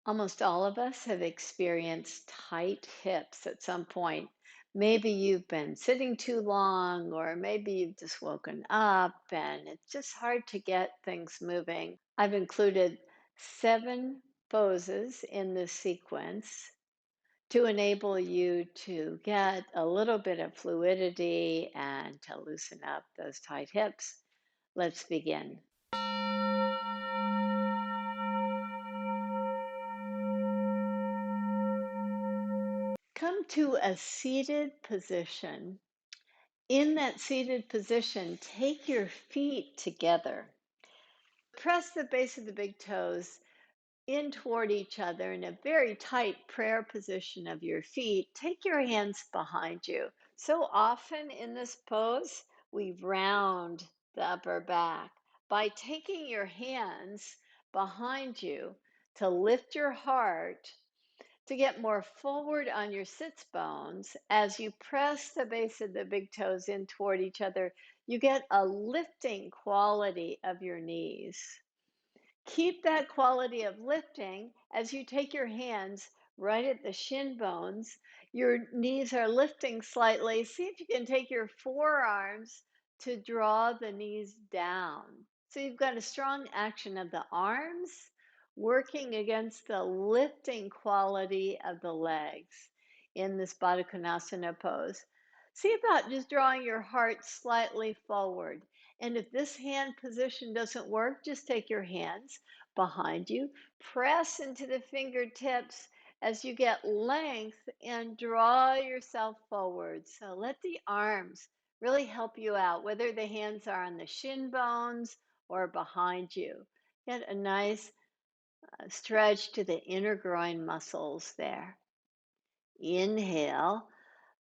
Almost all of us have experienced tight hips at some point. Maybe you've been sitting too long, or maybe you've just woken up and it's just hard to get things moving. I've included 7 poses in this sequence to enable you to get a little bit of fluidity and to loosen up those tight hips. Let's begin. Come to a seated position. In that seated position, take your feet together. Press the base of the big toes in toward each other in a very tight prayer position of your feet. Take your hands behind you. So often in this pose, we round the upper back. By taking your hands behind you to lift your heart, to get more forward on your sits bones, as you press the base of the big toes in toward each other, you get a lifting quality of your knees. Keep that quality of lifting as you take your hands right at the shin bones. Your knees are lifting slightly. See if you can take your forearms to draw the knees down. So you've got a strong action of the arms working against the lifting quality of the legs in this Baddha Konasana pose. See about just drawing your heart slightly forward. And if this hand position doesn't work, just take your hands behind you, press into the fingertips as you get length and draw yourself forward. So let the arms really help you out, whether the hands are on the shin bones or behind you. Get a nice stretch to the inner groin muscles there. Inhale,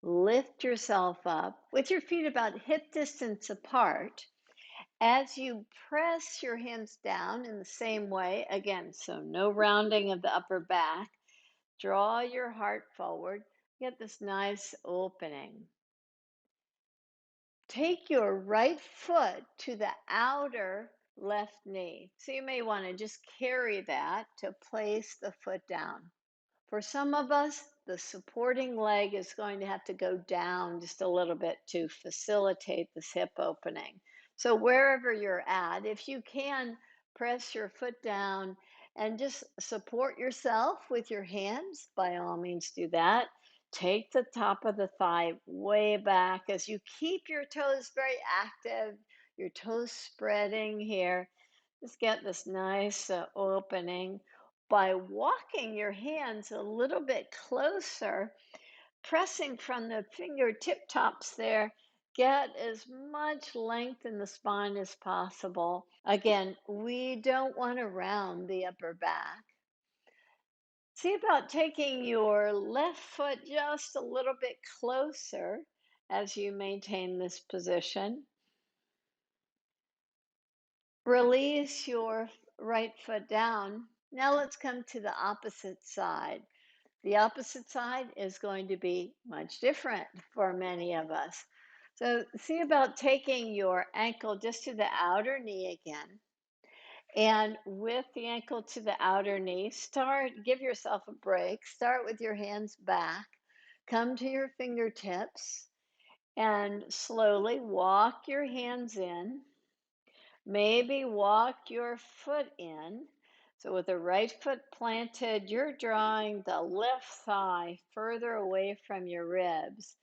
lift yourself up with your feet about hip distance apart. As you press your hands down in the same way, again, so no rounding of the upper back, draw your heart forward, get this nice opening. Take your right foot to the outer left knee. So you may want to just carry that to place the foot down. For some of us, the supporting leg is going to have to go down just a little bit to facilitate this hip opening. So wherever you're at, if you can, press your foot down and just support yourself with your hands. By all means, do that. Take the top of the thigh way back as you keep your toes very active, your toes spreading here. Just get this nice opening by walking your hands a little bit closer, pressing from the fingertip tops there. Get as much length in the spine as possible. Again, we don't want to round the upper back. See about taking your left foot just a little bit closer as you maintain this position. Release your right foot down. Now let's come to the opposite side. The opposite side is going to be much different for many of us. So see about taking your ankle just to the outer knee again. And with the ankle to the outer knee, give yourself a break. Start with your hands back. Come to your fingertips and slowly walk your hands in. Maybe walk your foot in. So with the right foot planted, you're drawing the left thigh further away from your ribs.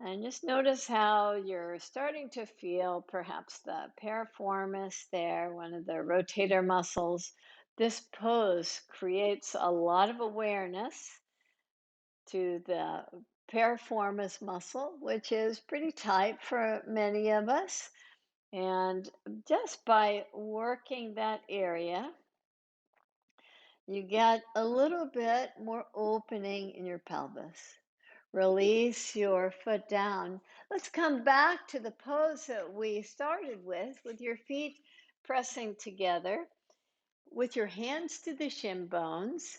And just notice how you're starting to feel perhaps the piriformis there, one of the rotator muscles. This pose creates a lot of awareness to the piriformis muscle, which is pretty tight for many of us. And just by working that area, you get a little bit more opening in your pelvis. Release your foot down. Let's come back to the pose that we started with your feet pressing together, with your hands to the shin bones.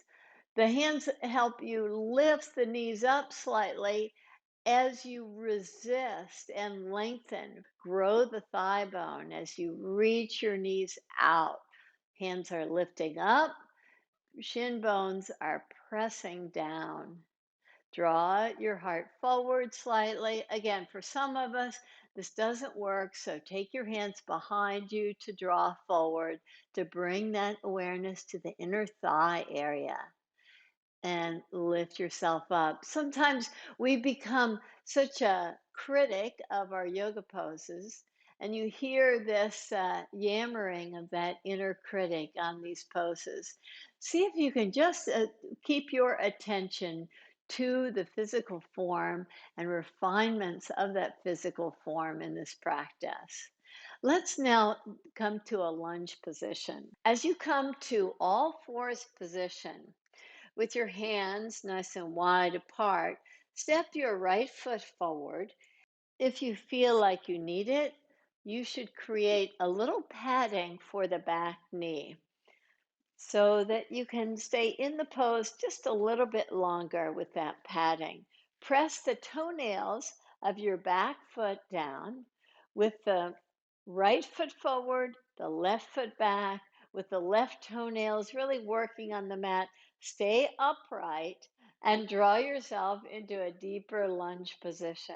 The hands help you lift the knees up slightly as you resist and lengthen. Grow the thigh bone as you reach your knees out. Hands are lifting up. Shin bones are pressing down. Draw your heart forward slightly. Again, for some of us, this doesn't work, so take your hands behind you to draw forward to bring that awareness to the inner thigh area and lift yourself up. Sometimes we become such a critic of our yoga poses, and you hear this yammering of that inner critic on these poses. See if you can just keep your attention to the physical form and refinements of that physical form in this practice. Let's now come to a lunge position. As you come to all fours position, with your hands nice and wide apart, step your right foot forward. If you feel like you need it, you should create a little padding for the back knee so that you can stay in the pose just a little bit longer with that padding. Press the toenails of your back foot down with the right foot forward, the left foot back, with the left toenails really working on the mat. Stay upright and draw yourself into a deeper lunge position.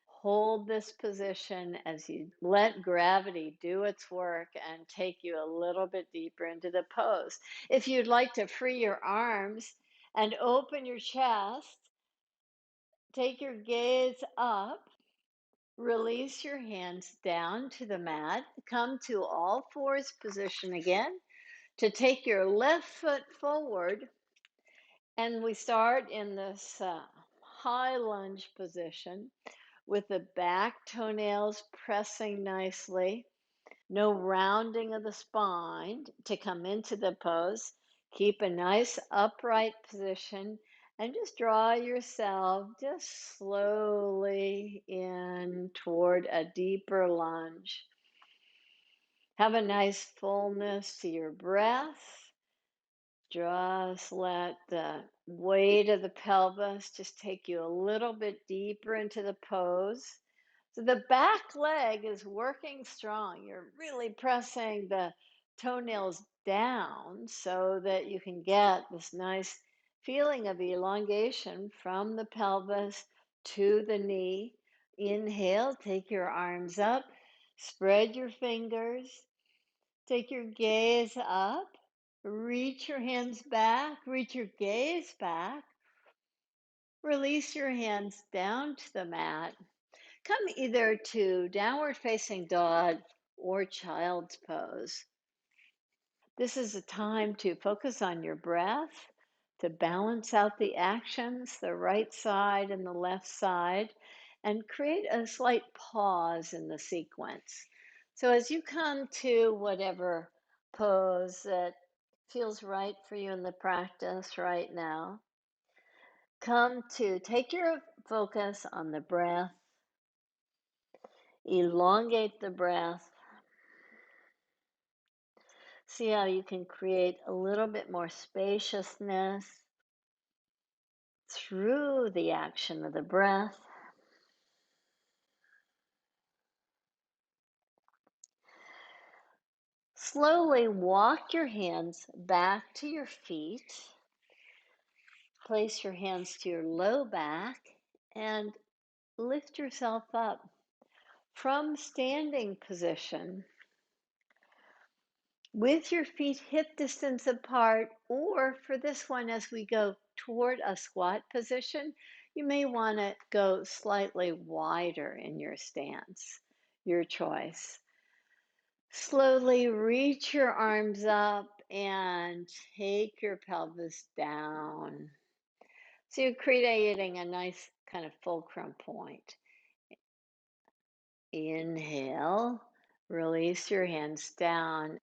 Hold this position as you let gravity do its work and take you a little bit deeper into the pose. If you'd like to free your arms and open your chest, take your gaze up, release your hands down to the mat, come to all fours position again to take your left foot forward, and we start in this high lunge position with the back toenails pressing nicely. No rounding of the spine to come into the pose. Keep a nice upright position and just draw yourself just slowly in toward a deeper lunge. Have a nice fullness to your breath. Just let the weight of the pelvis just take you a little bit deeper into the pose. So the back leg is working strong. You're really pressing the toenails down so that you can get this nice feeling of elongation from the pelvis to the knee. Inhale, take your arms up, spread your fingers, take your gaze up, reach your hands back, reach your gaze back, release your hands down to the mat. Come either to downward facing dog or child's pose. This is a time to focus on your breath, to balance out the actions, the right side and the left side, and create a slight pause in the sequence. So as you come to whatever pose that feels right for you in the practice right now, come to take your focus on the breath. Elongate the breath. See how you can create a little bit more spaciousness through the action of the breath. Slowly walk your hands back to your feet. Place your hands to your low back and lift yourself up from standing position with your feet hip distance apart, or for this one, as we go toward a squat position, you may want to go slightly wider in your stance, your choice. Slowly reach your arms up and take your pelvis down. So you're creating a nice kind of fulcrum point. Inhale, release your hands down.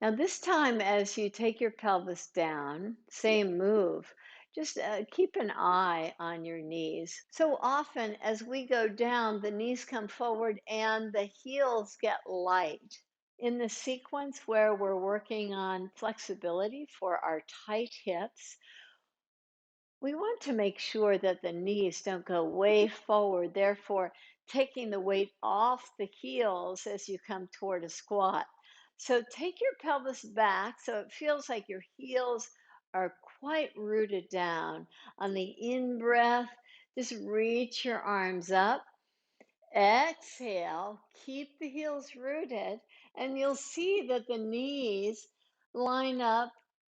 Now, this time, as you take your pelvis down, same move, just keep an eye on your knees. So often, as we go down, the knees come forward and the heels get light. In the sequence where we're working on flexibility for our tight hips, we want to make sure that the knees don't go way forward, therefore taking the weight off the heels as you come toward a squat. So take your pelvis back so it feels like your heels are quite rooted down. On the in breath, just reach your arms up. Exhale, keep the heels rooted, and you'll see that the knees line up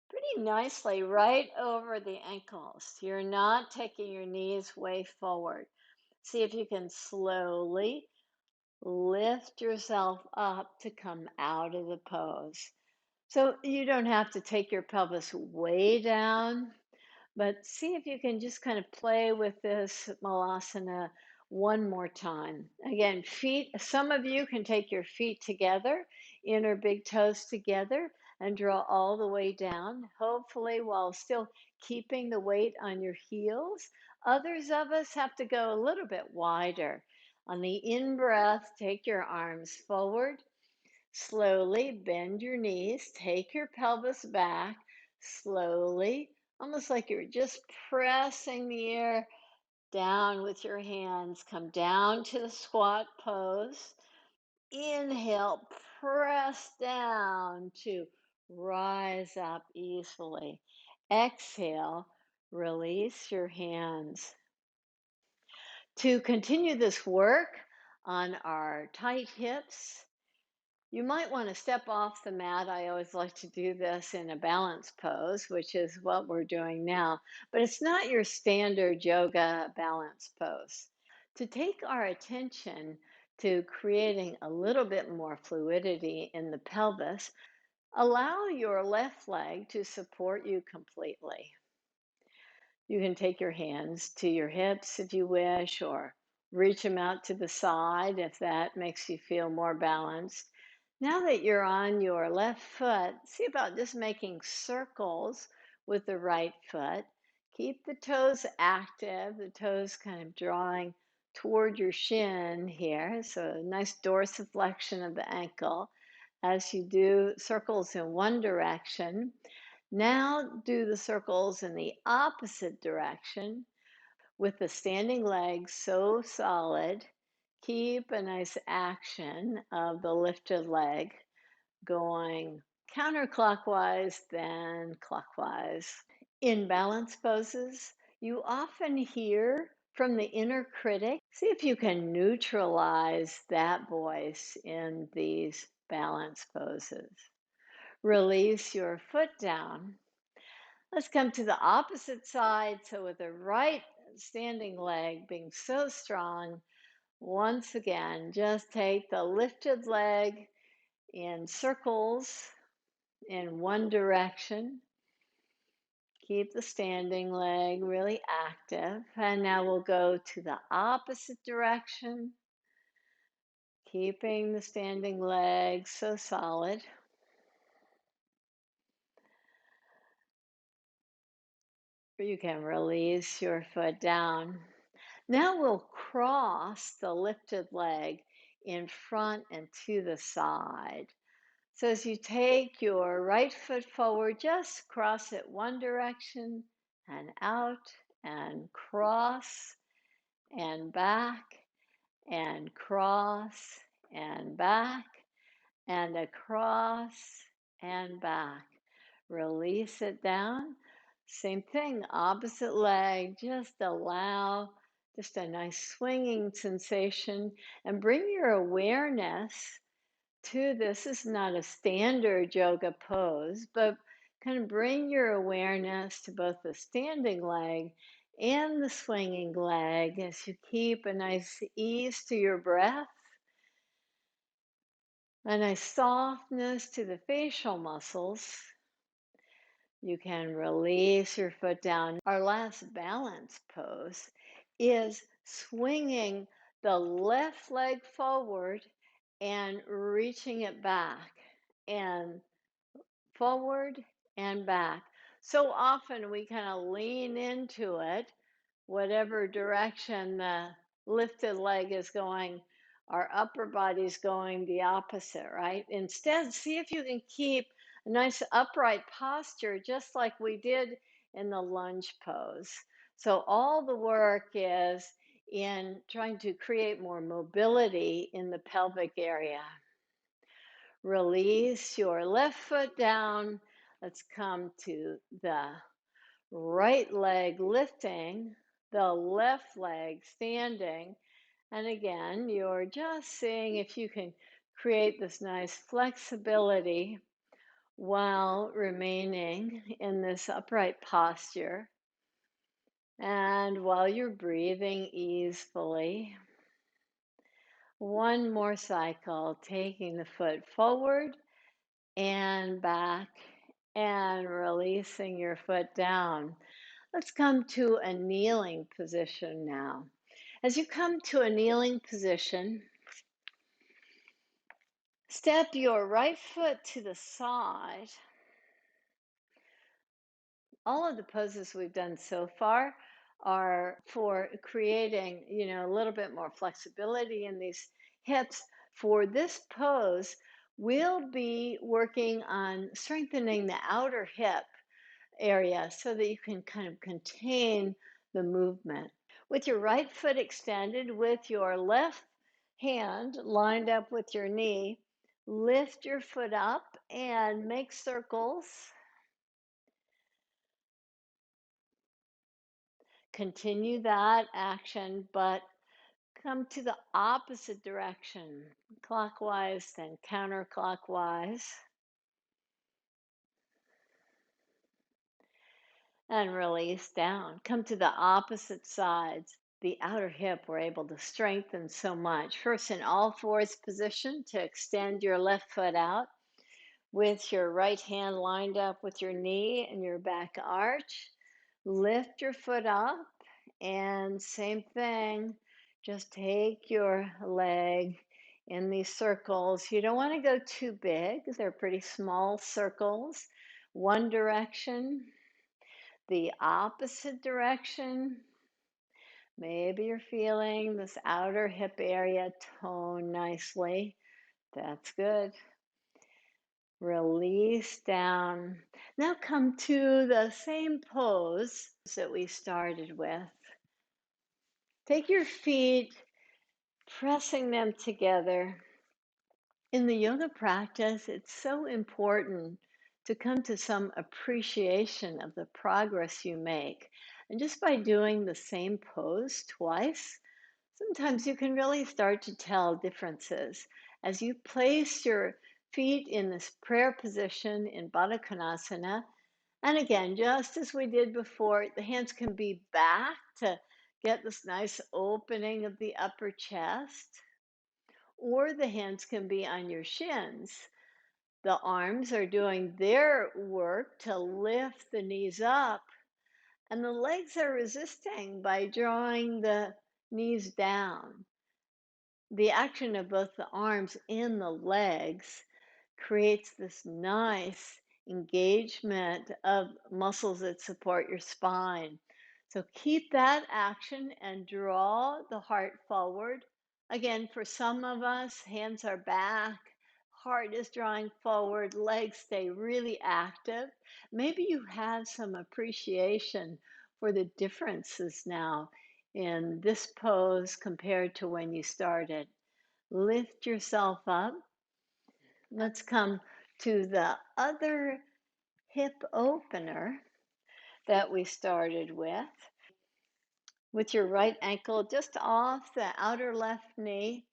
pretty nicely right over the ankles. You're not taking your knees way forward. See if you can slowly lift yourself up to come out of the pose. So you don't have to take your pelvis way down, but see if you can just kind of play with this malasana one more time. Again, feet, some of you can take your feet together, inner big toes together, and draw all the way down, hopefully while still keeping the weight on your heels. Others of us have to go a little bit wider. On the in breath, take your arms forward. Slowly bend your knees, take your pelvis back, slowly, almost like you're just pressing the air down with your hands. Come down to the squat pose. Inhale, press down to rise up easily. Exhale, release your hands. To continue this work on our tight hips, you might want to step off the mat. I always like to do this in a balance pose, which is what we're doing now, but it's not your standard yoga balance pose. To take our attention to creating a little bit more fluidity in the pelvis, allow your left leg to support you completely. You can take your hands to your hips if you wish, or reach them out to the side if that makes you feel more balanced. Now that you're on your left foot, see about just making circles with the right foot. Keep the toes active, the toes kind of drawing toward your shin here. So a nice dorsiflexion of the ankle as you do circles in one direction. Now do the circles in the opposite direction with the standing legs so solid. Keep a nice action of the lifted leg going counterclockwise, then clockwise. In balance poses, you often hear from the inner critic. See if you can neutralize that voice in these balance poses. Release your foot down. Let's come to the opposite side. So, with the right standing leg being so strong, once again, just take the lifted leg in circles in one direction. Keep the standing leg really active. And now we'll go to the opposite direction, keeping the standing leg so solid. You can release your foot down. Now we'll cross the lifted leg in front and to the side. So as you take your right foot forward, just cross it one direction and out and cross and back and cross and back and across and back. Release it down. Same thing, opposite leg. Just allow just a nice swinging sensation and bring your awareness to this. Is not a standard yoga pose, but kind of bring your awareness to both the standing leg and the swinging leg as you keep a nice ease to your breath, a nice softness to the facial muscles. You can release your foot down. Our last balance pose is swinging the left leg forward and reaching it back and forward and back. So often we kind of lean into it, whatever direction the lifted leg is going, our upper body's going the opposite, right? Instead, see if you can keep a nice upright posture, just like we did in the lunge pose. So all the work is in trying to create more mobility in the pelvic area. Release your left foot down. Let's come to the right leg lifting, the left leg standing. And again, you're just seeing if you can create this nice flexibility while remaining in this upright posture. And while you're breathing easily, one more cycle, taking the foot forward and back and releasing your foot down. Let's come to a kneeling position now. As you come to a kneeling position, step your right foot to the side. All of the poses we've done so far are for creating, a little bit more flexibility in these hips. For this pose, we'll be working on strengthening the outer hip area so that you can kind of contain the movement. With your right foot extended, with your left hand lined up with your knee, lift your foot up and make circles. Continue that action, but come to the opposite direction, clockwise, then counterclockwise, and release down. Come to the opposite sides. The outer hip we're able to strengthen so much. First, in all fours position to extend your left foot out with your right hand lined up with your knee and your back arch. Lift your foot up and same thing, just take your leg in these circles. You don't want to go too big, they're pretty small circles. One direction, the opposite direction. Maybe you're feeling this outer hip area tone nicely. That's good. Release down. Now come to the same pose that we started with. Take your feet, pressing them together. In the yoga practice, it's so important to come to some appreciation of the progress you make. And just by doing the same pose twice, sometimes you can really start to tell differences. As you place your feet in this prayer position in Baddha Kunasana, and again, just as we did before, the hands can be back to get this nice opening of the upper chest, or the hands can be on your shins. The arms are doing their work to lift the knees up, and the legs are resisting by drawing the knees down. The action of both the arms and the legs creates this nice engagement of muscles that support your spine. So keep that action and draw the heart forward. Again, for some of us, hands are back, heart is drawing forward, legs stay really active. Maybe you have some appreciation for the differences now in this pose compared to when you started. Lift yourself up. Let's come to the other hip opener that we started with your right ankle just off the outer left knee.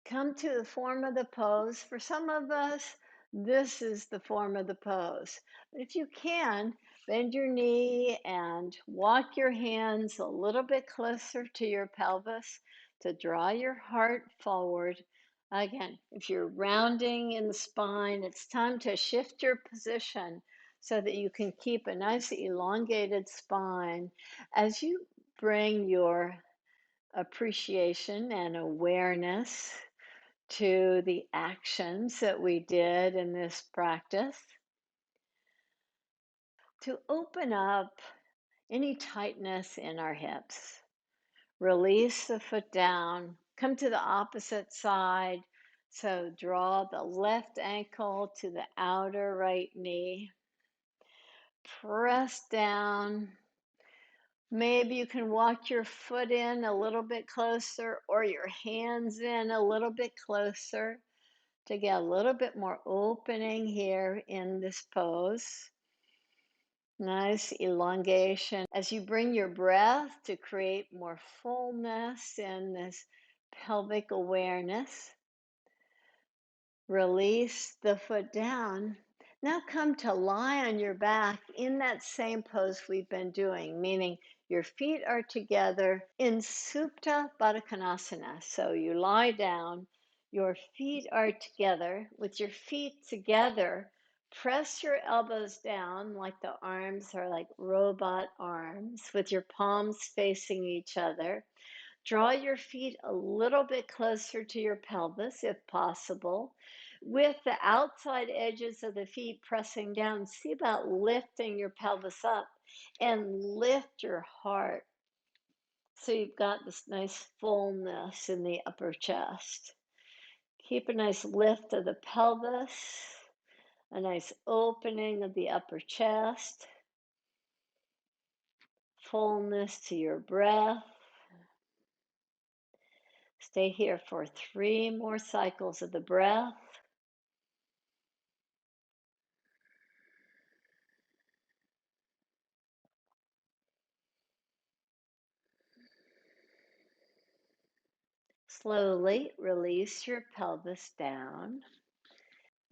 Come to the form of the pose. For some of us, this is the form of the pose. But if you can, bend your knee and walk your hands a little bit closer to your pelvis to draw your heart forward. Again, if you're rounding in the spine, it's time to shift your position so that you can keep a nice elongated spine. As you bring your appreciation and awareness to the actions that we did in this practice, to open up any tightness in our hips. Release the foot down, come to the opposite side. So draw the left ankle to the outer right knee. Press down. Maybe you can walk your foot in a little bit closer or your hands in a little bit closer to get a little bit more opening here in this pose. Nice elongation as you bring your breath to create more fullness in this pelvic awareness. Release the foot down. Now come to lie on your back in that same pose we've been doing, meaning your feet are together in Supta Baddha Konasana. So you lie down, your feet are together. With your feet together, press your elbows down like the arms are like robot arms, with your palms facing each other. Draw your feet a little bit closer to your pelvis if possible, with the outside edges of the feet pressing down. See about lifting your pelvis up and lift your heart. So you've got this nice fullness in the upper chest. Keep a nice lift of the pelvis, a nice opening of the upper chest, fullness to your breath. Stay here for 3 more cycles of the breath. Slowly release your pelvis down.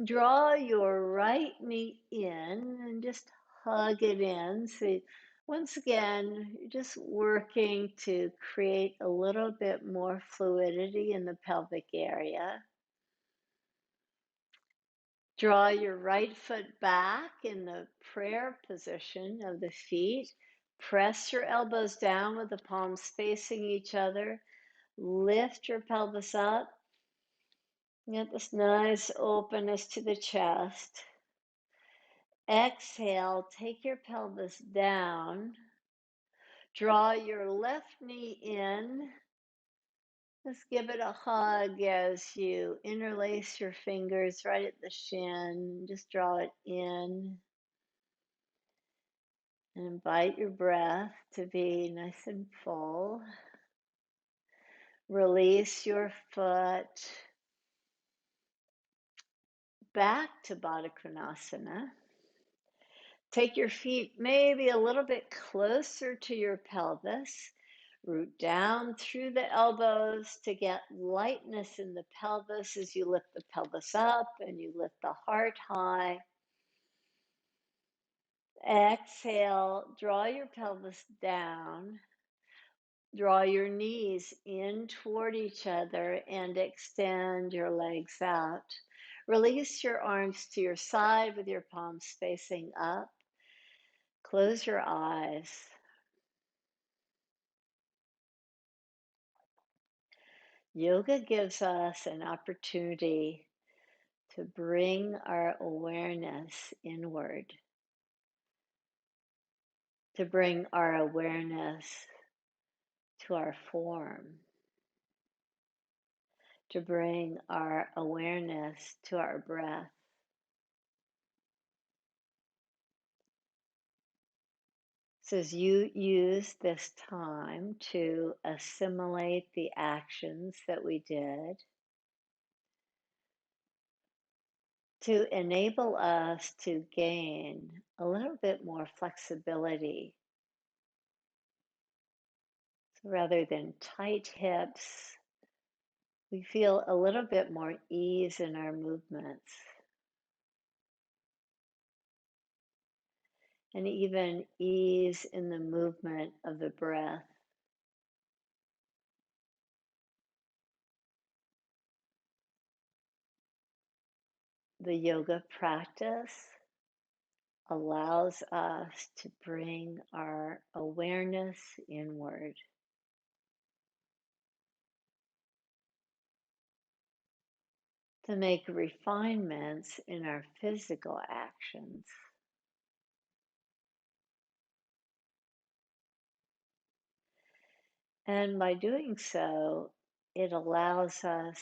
Draw your right knee in and just hug it in. So once again, you're just working to create a little bit more fluidity in the pelvic area. Draw your right foot back in the prayer position of the feet. Press your elbows down with the palms facing each other. Lift your pelvis up. Get this nice openness to the chest. Exhale, take your pelvis down. Draw your left knee in. Just give it a hug as you interlace your fingers right at the shin. Just draw it in. And invite your breath to be nice and full. Release your foot back to Baddha Konasana. Take your feet maybe a little bit closer to your pelvis. Root down through the elbows to get lightness in the pelvis as you lift the pelvis up and you lift the heart high. Exhale, draw your pelvis down. Draw your knees in toward each other and extend your legs out. Release your arms to your side with your palms facing up. Close your eyes. Yoga gives us an opportunity to bring our awareness inward, to bring our awareness to our form, to bring our awareness to our breath. So as you use this time to assimilate the actions that we did, to enable us to gain a little bit more flexibility. So rather than tight hips, we feel a little bit more ease in our movements and even ease in the movement of the breath. The yoga practice allows us to bring our awareness inward, to make refinements in our physical actions. And by doing so, it allows us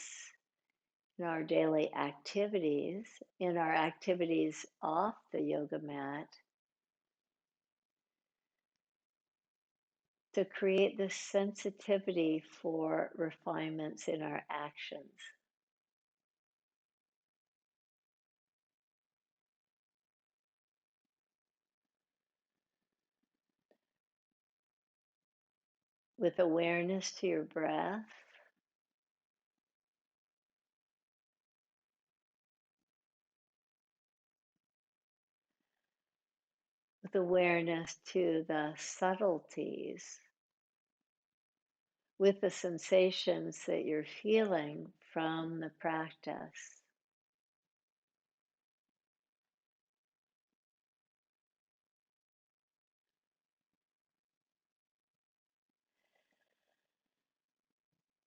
in our daily activities, in our activities off the yoga mat, to create this sensitivity for refinements in our actions. with awareness to your breath, with awareness to the subtleties, with the sensations that you're feeling from the practice.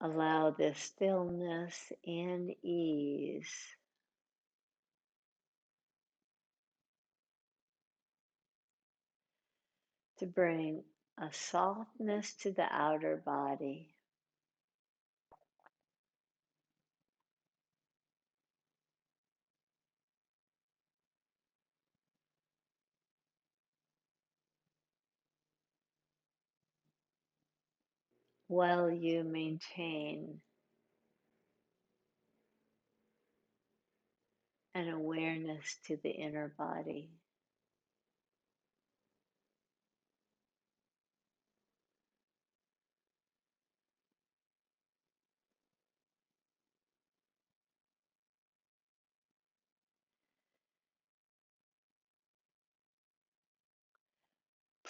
Allow this stillness and ease to bring a softness to the outer body. While you maintain an awareness to the inner body.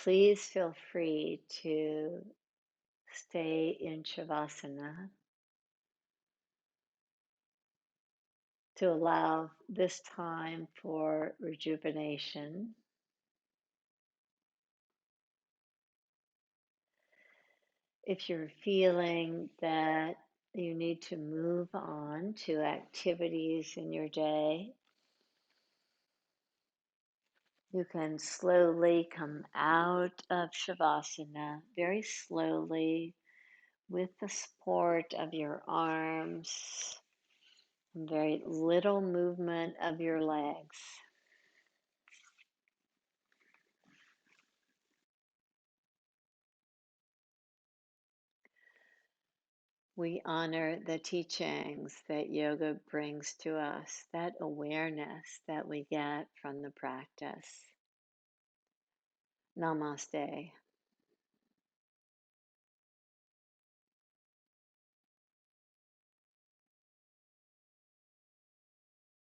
Please feel free to stay in Shavasana to allow this time for rejuvenation. If you're feeling that you need to move on to activities in your day, you can slowly come out of Shavasana, very slowly, with the support of your arms, and very little movement of your legs. We honor the teachings that yoga brings to us, that awareness that we get from the practice. Namaste.